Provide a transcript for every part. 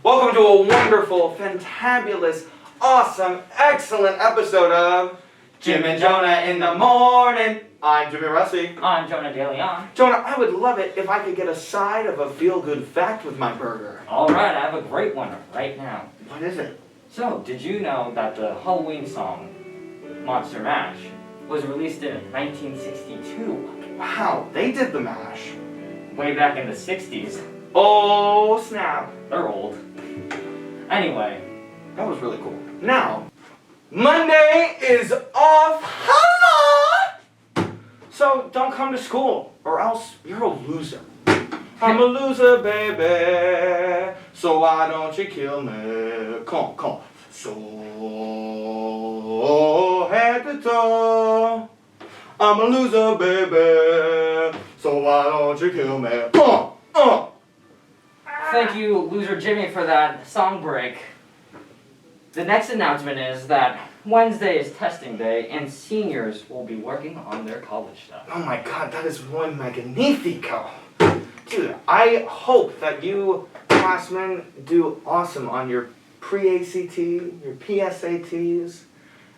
Welcome to a wonderful, fantabulous, awesome, excellent episode of Jim and Jonah in the Morning. I'm Jimmy Rusty. I'm Jonah DeLeon. Jonah, I would love it if I could get a side of a feel-good fact with my burger. Alright, I have a great one right now. What is it? So, did you know that the Halloween song, Monster Mash, was released in 1962? Wow, they did the mash. Way back in the 60s. Oh, snap. They're old. Anyway. That was really cool. Now, Monday is off. Holla! So don't come to school or else you're a loser. I'm a loser, baby. So why don't you kill me? Come on. So head to toe. I'm a loser, baby. So why don't you kill me? Thank you, Loser Jimmy, for that song break. The next announcement is that Wednesday is testing day and seniors will be working on their college stuff. Oh my god, that is one magnifico. Dude, I hope that you classmen do awesome on your pre-ACT, your PSATs,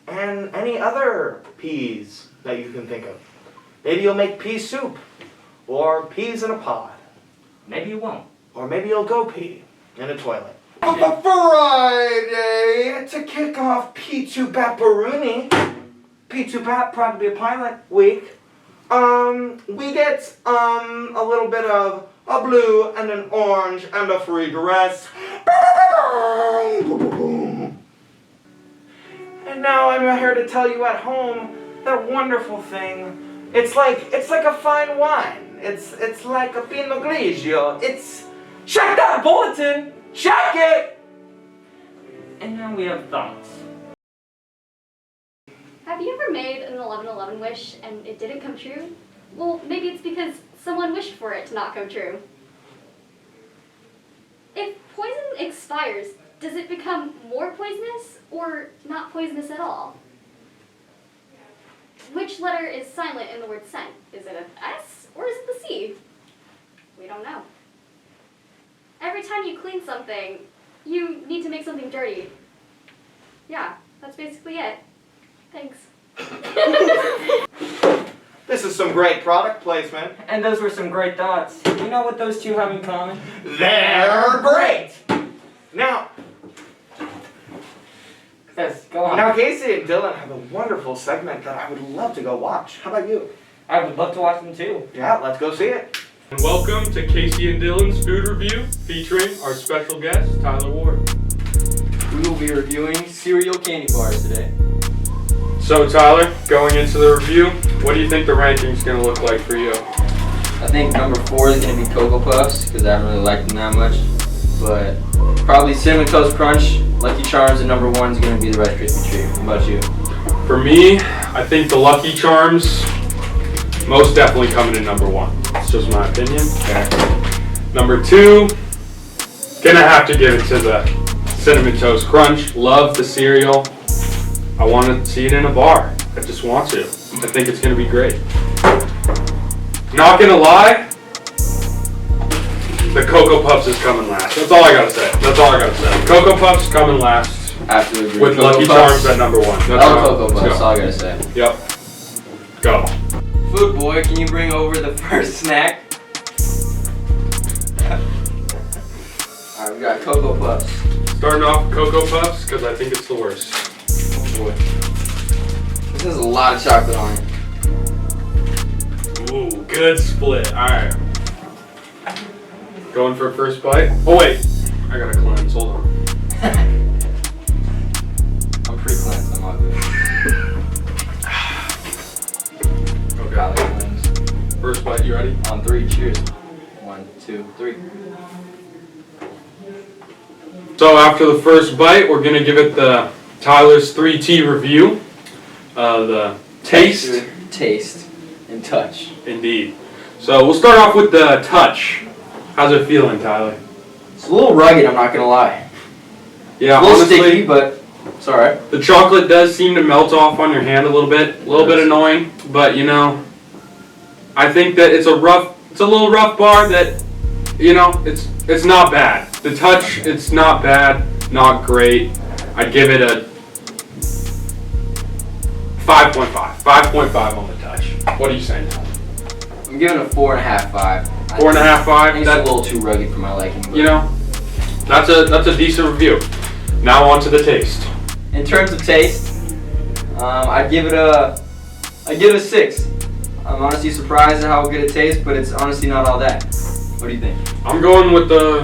and any other P's that you can think of. Maybe you'll make pea soup, or peas in a pod. Maybe you won't. Or maybe you'll go pee in a toilet. Friday, to kick off P2 Bapperoonie, P2 Bap, proud to be a pilot week, we get a little bit of a blue and an orange and a free dress. And now I'm here to tell you at home that wonderful thing. It's like a fine wine. It's like a Pinot Grigio. Check that bulletin! Check it! And now we have thoughts. Have you ever made an 11/11 wish and it didn't come true? Well, maybe it's because someone wished for it to not come true. If poison expires, does it become more poisonous or not poisonous at all? Which letter is silent in the word scent? Is it an S or is it the C? We don't know. Every time you clean something, you need to make something dirty. Yeah, that's basically it. Thanks. This is some great product placement. And those were some great thoughts. You know what those two have in common? They're great! Now, Yes, go on. now Casey and Dylan have a wonderful segment that I would love to go watch. How about you? I would love to watch them too. Yeah, let's go see it. And welcome to Casey and Dylan's Food Review, featuring our special guest, Tyler Ward. We will be reviewing cereal candy bars today. So Tyler, going into the review, what do you think the ranking's going to look like for you? I think number 4 is going to be Cocoa Puffs, because I don't really like them that much. But probably Cinnamon Toast Crunch, Lucky Charms, and number 1 is going to be the Rice Krispie Treat. What about you? For me, I think the Lucky Charms most definitely coming in number 1. That's just my opinion. Okay. Number 2, gonna have to give it to the Cinnamon Toast Crunch. Love the cereal. I want to see it in a bar. I just want to. I think it's gonna be great. Not gonna lie, the Cocoa Puffs is coming last. That's all I gotta say. Cocoa Puffs coming last Absolutely. with Cocoa Lucky Puffs. Charms at number 1. That's I love Cocoa Puffs, that's all I gotta say. Yep. Go. Food boy, can you bring over the first snack? Alright, we got Cocoa Puffs. Starting off with Cocoa Puffs because I think it's the worst. Oh boy. This has a lot of chocolate on it. Ooh, good split. Alright. Going for a first bite. Oh wait, I gotta cleanse. Hold on. I'm pretty cleansed, I'm all good. Okay. First bite, you ready? On 3, cheers. 1, 2, 3. So after the first bite, we're gonna give it the Tyler's 3T review. The taste. Texture, taste, and touch. Indeed. So we'll start off with the touch. How's it feeling, Tyler? It's a little rugged, I'm not gonna lie. Yeah, A little honestly, sticky, but it's alright. the chocolate does seem to melt off on your hand a little bit. A little bit annoying, but you know, I think that it's a little rough bar that, you know, it's not bad. The touch, it's not bad, not great. I'd give it a 5.5. 5.5 on the touch. What are you saying? I'm giving it a 4.5, 5. 4.5, 5. It's a little too rugged for my liking. But you know, that's a decent review. Now on to the taste. in terms of taste, I'd give it a 6. I'm honestly surprised at how good it tastes, but it's honestly not all that. What do you think? I'm going with the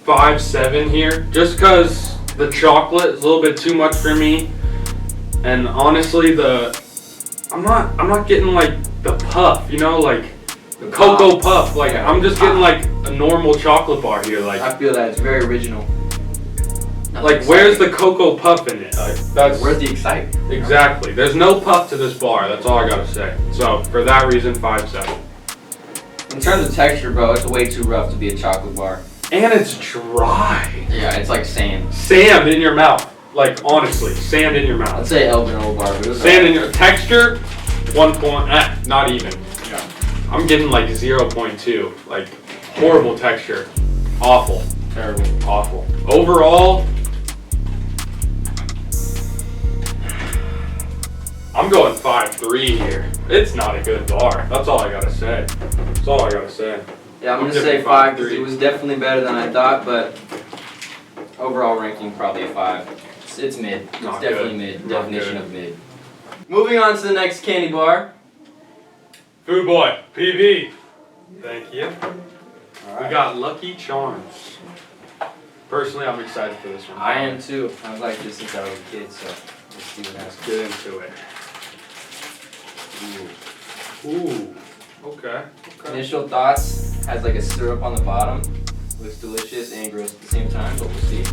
5.7 here, just because the chocolate is a little bit too much for me, and honestly, I'm not getting like the puff, you know, like the cocoa puff. Like I'm just getting like a normal chocolate bar here. Like I feel that it's very original. Like where's the cocoa puff in it? Like that's where's the excitement? Exactly. There's no puff to this bar. That's all I gotta say. So for that reason, 5.7. In terms of texture, bro, it's way too rough to be a chocolate bar. And it's dry. Yeah, it's like sand. Sand in your mouth. Like honestly, sand in your mouth. I'd say El Granola bar, but it's sand in your texture. 1 point. Not even. Yeah. I'm getting like 0.2. Like horrible texture. Awful. Terrible. Awful. Overall, I'm going 5.3 here. It's not a good bar. That's all I gotta say. That's all I gotta say. Yeah, I'm gonna say 5 because it was definitely better than I thought, but overall ranking probably a 5. It's mid. It's Not definitely good. mid. Not Definition good. of mid. Moving on to the next candy bar. Food Boy, PB. Thank you. All We got Lucky Charms. Personally, I'm excited for this one. I am too. I've liked this since I was a kid, so let's see what happens. Get into it. Ooh. Okay. Initial thoughts, has like a syrup on the bottom. Looks delicious and gross at the same time, but we'll see.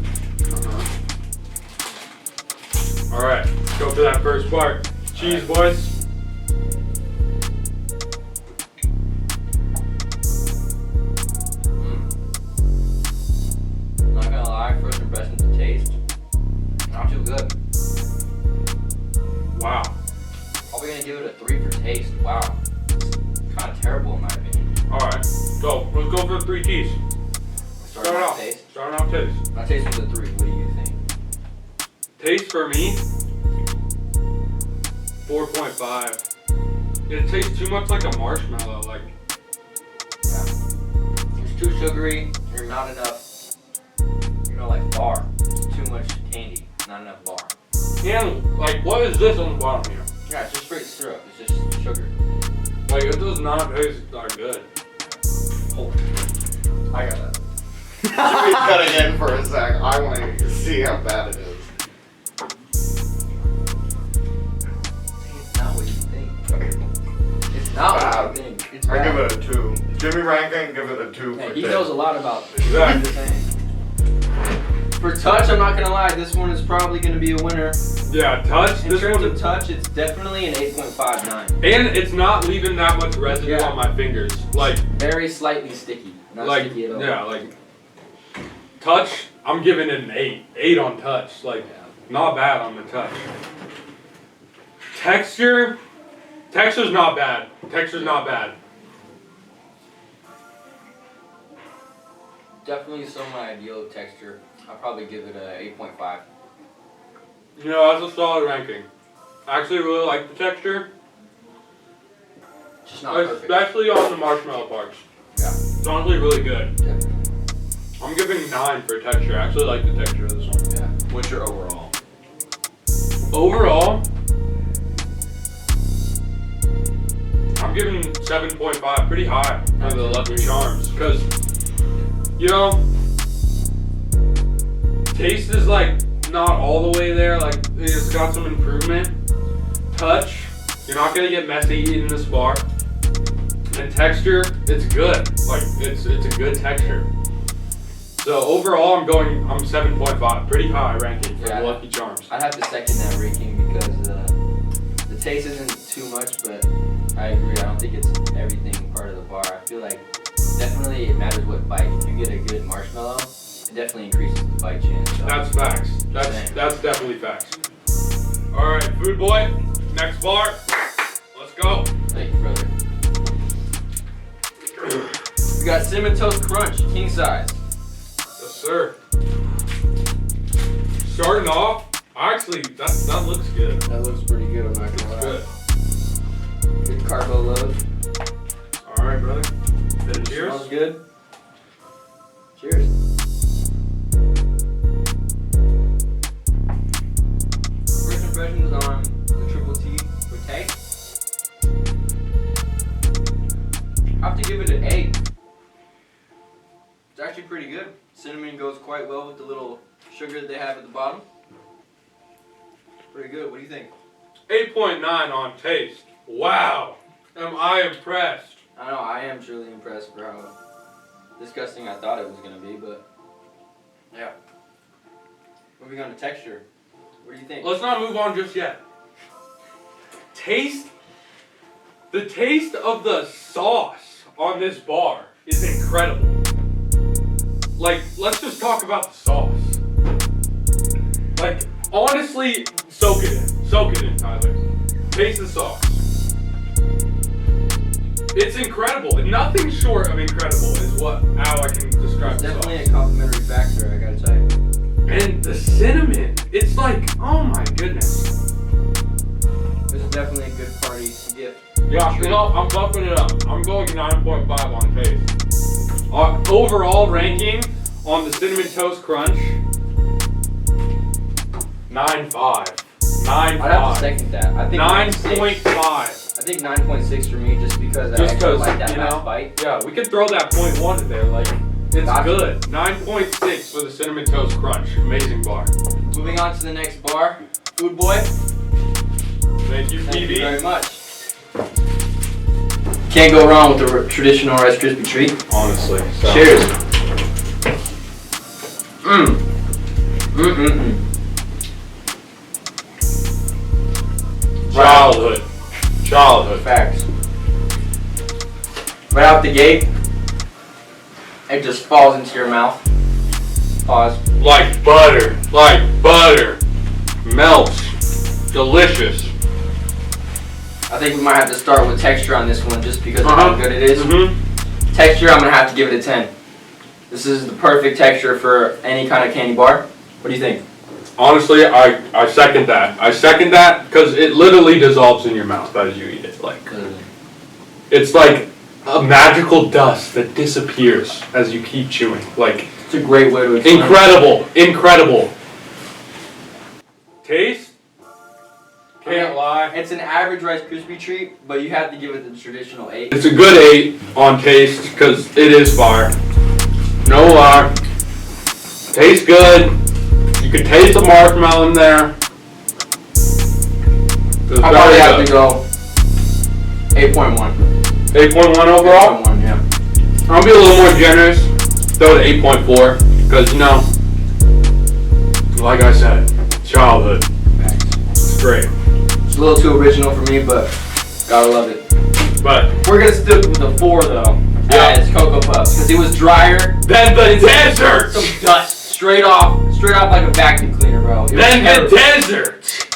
Alright, let's go for that first part. Cheese, boys. Not gonna lie, first impressions of taste, not too good. Wow. Probably gonna give it a 3 for taste. Wow. Kind of terrible in my opinion. Alright, so let's go for 3 keys. Starting off taste. Starting off taste. My taste was a 3. What do you think? Taste for me, 4.5. It tastes too much like a marshmallow. Like, Yeah. It's too sugary. There's not enough, like bar. It's too much candy. Not enough bar. and like, what is this on the bottom here? Yeah, it's just straight syrup. It's just sugar. Like, it does not taste that good. Oh. I got that. Should we cut it in for a sec? I want to see how bad it is. It's not what you think. It's not what you think. It's I bad. give it a 2. Jimmy Rankin, give it a 2 Hey, for he taste. knows a lot about Exactly. I'm just saying. For touch, I'm not gonna lie, this one is probably gonna be a winner. Yeah, touch. In This terms one, of touch, it's definitely an 8.59. and it's not leaving that much residue Yeah. on my fingers. Like, Very slightly sticky. Not sticky at all. yeah, like touch. I'm giving it an 8. 8 on touch. Like, not bad on the touch. Texture's not bad. Texture's not bad. Definitely still my ideal texture. I'll probably give it a 8.5. You know, that's a solid ranking. I actually really like the texture, Just not perfect. especially on the marshmallow parts. Yeah. It's honestly really good. Definitely. I'm giving 9 for texture. I actually like the texture of this one. Yeah. What's your overall? Overall, I'm giving 7.5, pretty high for the Lucky Charms, because, you know, taste is like not all the way there, like it's got some improvement. Touch, you're not gonna get messy eating this bar. And texture, it's good, like it's a good texture. So overall, I'm 7.5, pretty high ranking for Yeah. the Lucky Charms. I'd have to second that ranking because the taste isn't too much, but I agree. I don't think it's everything part of the bar. I feel like definitely it matters what bite. If you get a good marshmallow, it definitely increases the bite chance. So. That's facts. That's definitely facts. All right, Food Boy, next bar. Let's go. Thank you, brother. We got Cinnamon Toast Crunch, king size. sir. Starting off, actually, that looks good. That looks pretty good, I'm not It's gonna lie. good. Good carbo load. All right, brother. Then cheers. Smells good. Cheers. First impressions on the triple T with Tay. I have to give it an 8. It's actually pretty good. Cinnamon goes quite well with the little sugar that they have at the bottom. Pretty good. What do you think? 8.9 on taste. Wow. Am I impressed? I know, I am truly impressed for how disgusting I thought it was going to be, but yeah. Moving on to texture. What do you think? Let's not move on just yet. Taste. The taste of the sauce on this bar is incredible. Like, let's just talk about the sauce. Like, honestly, soak it in. Soak it in, Tyler. Taste the sauce. It's incredible. Nothing short of incredible is how I can describe It's the definitely sauce. a complimentary factor, I gotta tell you. And the cinnamon. It's like, oh my goodness. This is definitely a good party gift. Yeah, you know, I'm bumping it up. I'm going 9.5 on taste. Overall ranking on the Cinnamon Toast Crunch, 9.5. 9.5. I'd have to second that. I think 9.5. I think 9.6 for me just because I Just actually because, like that you last know, bite. yeah, we could throw that 0.1 in there. Like, it's Gotcha. good. 9.6 for the Cinnamon Toast Crunch. Amazing bar. Moving on to the next bar. Food Boy, Thank you, thank you TV. very much. Can't go wrong with the traditional Rice Krispie treat. Honestly. So. Cheers. Mmm. Mmm. Childhood. Facts. Right out the gate, it just falls into your mouth. Pause. Like butter. Melts. Delicious. I think we might have to start with texture on this one just because of how good it is. Mm-hmm. Texture, I'm gonna have to give it a 10. This is the perfect texture for any kind of candy bar. What do you think? Honestly, I second that. I second that because it literally dissolves in your mouth as you eat it. Like, it's like a magical dust that disappears as you keep chewing. Like, It's a great way to explain it. incredible. Taste? Can't lie. It's an average Rice Krispie treat, but you have to give it the traditional 8. It's a good 8 on taste because it is fire. No lie. Tastes good. You can taste the marshmallow in there. I probably have to go 8.1. 8.1 overall? 8.1, yeah. I'll be a little more generous. Throw it 8.4 because, you know, like I said, childhood. It's great. It's a little too original for me, but gotta love it. But We're gonna stick with the 4 though. Yeah. As Cocoa Puffs, because it was drier. then the desert. Some dust straight off like a vacuum cleaner, bro. It was Then the terrible. desert.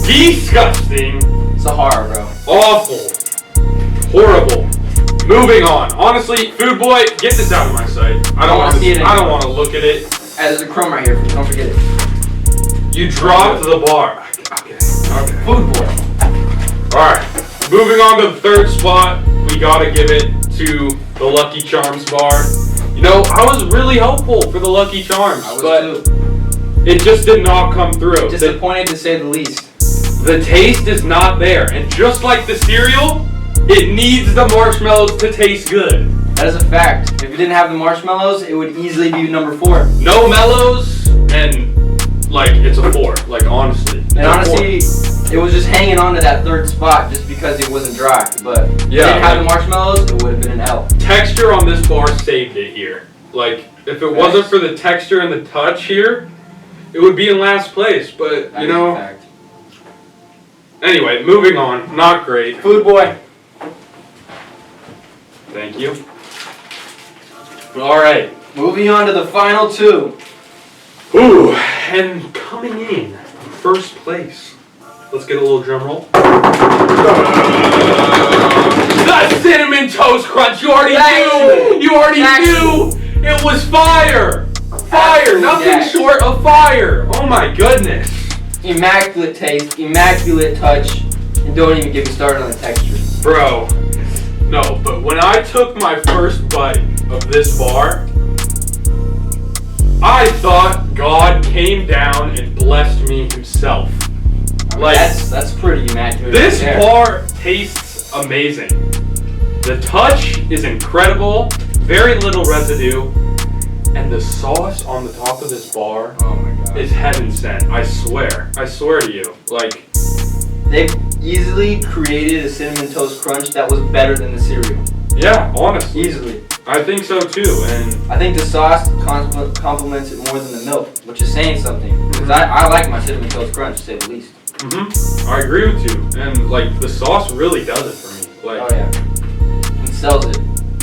Disgusting. Sahara, bro. Awful. Horrible. Moving on. Honestly, Food Boy, get this out of my sight. I don't want to see it I don't anymore. want to look at it. Hey, there's a crumb right here. Don't forget it. You dropped the bar. Okay. Food Boy. Alright. Moving on to the third spot, we gotta give it to the Lucky Charms bar. You know, I was really hopeful for the Lucky Charms, I was but too. it just did not come through. Disappointed to say the least. The taste is not there, and just like the cereal, it needs the marshmallows to taste good. That is a fact. If you didn't have the marshmallows, it would easily be number 4. No mellows, and like it's a 4. Like honestly. And honestly, it was just hanging on to that 3rd spot just because it wasn't dry. But if you didn't have the marshmallows, it would have been an L. Texture on this bar saved it here. Like if it wasn't for the texture and the touch here, it would be in last place. But That you is a know. fact. Anyway, moving on. Not great. Food Boy. Thank you. All right. Moving on to the final 2. Ooh, and coming in first place. Let's get a little drum roll. The Cinnamon Toast Crunch. You already knew. You already knew it was fire. Fire. fire! Oh my goodness! Immaculate taste, immaculate touch, and don't even get me started on the texture. Bro, no, but when I took my first bite of this bar, I thought God came down and blessed me himself. I mean, Like, that's pretty immaculate. this right there. bar tastes amazing. The touch is incredible, very little residue, and the sauce on the top of this bar Oh my god. is heaven sent. I swear to you. Like, They've easily created a cinnamon toast crunch that was better than the cereal. yeah, honestly, Easily. I think so too. And I think the sauce complements it more than the milk, which is saying something. Because I like my cinnamon toast crunch, to say the least. I agree with you. And like, the sauce really does it for me. Like, Oh yeah. It sells it.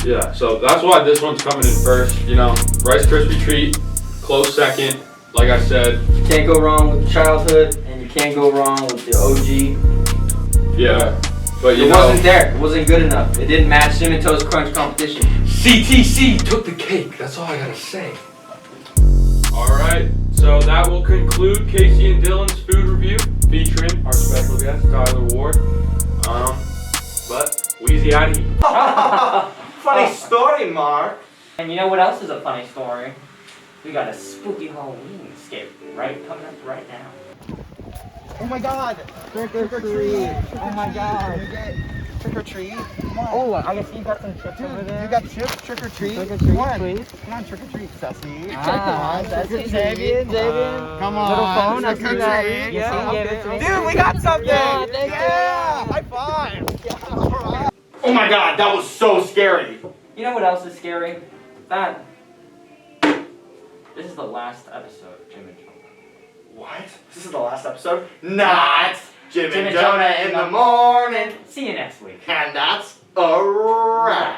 yeah. So that's why this one's coming in first. You know, Rice Krispie treat, close second. Like I said, Can't go wrong with childhood, and you can't go wrong with the OG. yeah. But you It know, wasn't there. It wasn't good enough. It didn't match cinnamon toast crunch competition. CTC took the cake. That's all I gotta say. All right. So that will conclude Casey and Dylan's food review featuring our special guest Tyler Ward. But Wheezy out of here. Funny story, Mark. And you know what else is a funny story? We got a spooky Halloween escape coming up right now. Oh my god! Trick or treat! Oh my god! Can we get trick or treat? Oh, I guess you got some chips over Dude, there. you got chips? Trick or treat? Trick or treat, Come on. please. Come on, trick or treat, Sassy. Ah, Come on, trick or Xavier, treat. Xavier. Come on, Little phone, I trick see or that. treat. You see, give it to me. Dude, we got something! Yeah, thank you. High five! Yeah, alright. Oh my god, that was so scary. You know what else is scary? That this is the last episode of Jim and Jonah. What? This is the last episode? Not Jim Jim and and Jonah Jonah in in the the- morning. See you next week. And that's a wrap.